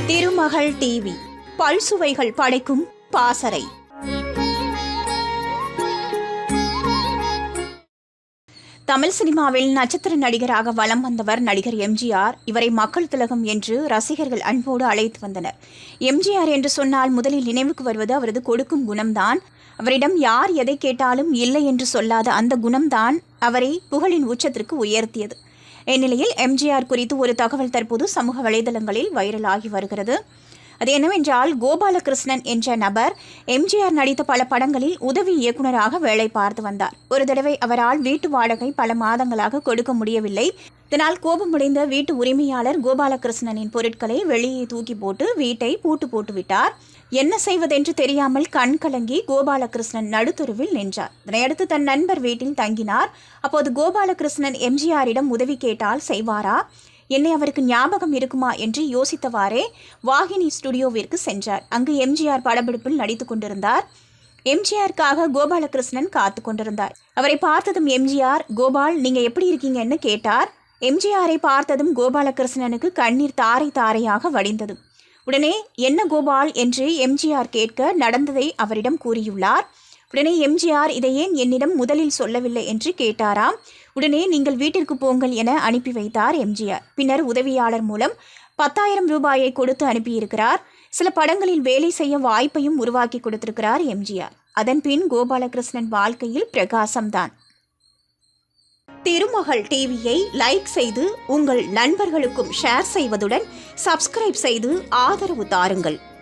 திருமகள் TV பல்சுவைகள் படைக்கும் பாசறை. தமிழ் சினிமாவில் நட்சத்திர நடிகராக வலம் வந்தவர் நடிகர் எம்ஜிஆர். இவரை மக்கள் திலகம் என்று ரசிகர்கள் அன்போடு அழைத்து வந்தனர். எம்ஜிஆர் என்று சொன்னால் முதலில் நினைவுக்கு வருவது அவரது கொடுக்கும் குணம்தான். அவரிடம் யார் எதை கேட்டாலும் இல்லை என்று சொல்லாத அந்த குணம்தான் அவரை புகழின் உச்சத்திற்கு உயர்த்தியது. இந்நிலையில் எம்ஜிஆர் குறித்து ஒரு தகவல் தற்போது சமூக வலைதளங்களில் வைரலாகி வருகிறது. அது என்னவென்றால், கோபாலகிருஷ்ணன் என்ற நபர் எம்ஜிஆர் நடித்த பல படங்களில் உதவி இயக்குநராக வேலை பார்த்து வந்தார். ஒரு தடவை அவரால் வீட்டு வாடகை பல மாதங்களாக கொடுக்க முடியவில்லை. இதனால் கோபமடைந்த வீட்டு உரிமையாளர் கோபாலகிருஷ்ணனின் பொருட்களை வெளியே தூக்கி போட்டு வீட்டை பூட்டு போட்டு விட்டார். என்ன செய்வதென்று தெரியாமல் கண் கலங்கி கோபாலகிருஷ்ணன் நடுத்தருவில் நின்றார். இதனையடுத்து தன் நண்பர் வீட்டில் தங்கினார். அப்போது கோபாலகிருஷ்ணன் எம்ஜிஆரிடம் உதவி கேட்டால் செய்வாரா, என்னை அவருக்கு ஞாபகம் இருக்குமா என்று யோசித்தவாறே வாகினி ஸ்டுடியோவிற்கு சென்றார். அங்கு எம்ஜிஆர் படப்பிடிப்பில் நடித்துக் கொண்டிருந்தார். எம்ஜிஆருக்காக கோபாலகிருஷ்ணன் காத்து கொண்டிருந்தார். அவரை பார்த்ததும் எம்ஜிஆர், கோபால் நீங்க எப்படி இருக்கீங்கன்னு கேட்டார். எம்ஜிஆரை பார்த்ததும் கோபாலகிருஷ்ணனுக்கு கண்ணீர் தாரை தாரையாக வடிந்தது. உடனே என்ன கோபால் என்று எம்ஜிஆர் கேட்க நடந்ததை அவரிடம் கூறியுள்ளார். உடனே எம்ஜிஆர், இதை ஏன் என்னிடம் முதலில் சொல்லவில்லை என்று கேட்டாராம். உடனே நீங்கள் வீட்டிற்கு போங்கள் என அனுப்பி வைத்தார் எம்ஜிஆர். பின்னர் உதவியாளர் மூலம் 10,000 ரூபாயை கொடுத்து அனுப்பியிருக்கிறார். சில படங்களில் வேலை செய்ய வாய்ப்பையும் உருவாக்கி கொடுத்திருக்கிறார் எம்ஜிஆர். அதன் பின் கோபாலகிருஷ்ணன் வாழ்க்கையில் பிரகாசம்தான். திருமகள் டிவியை லைக் செய்து உங்கள் நண்பர்களுக்கும் ஷேர் செய்வதுடன் சப்ஸ்கிரைப் செய்து ஆதரவு தாருங்கள்.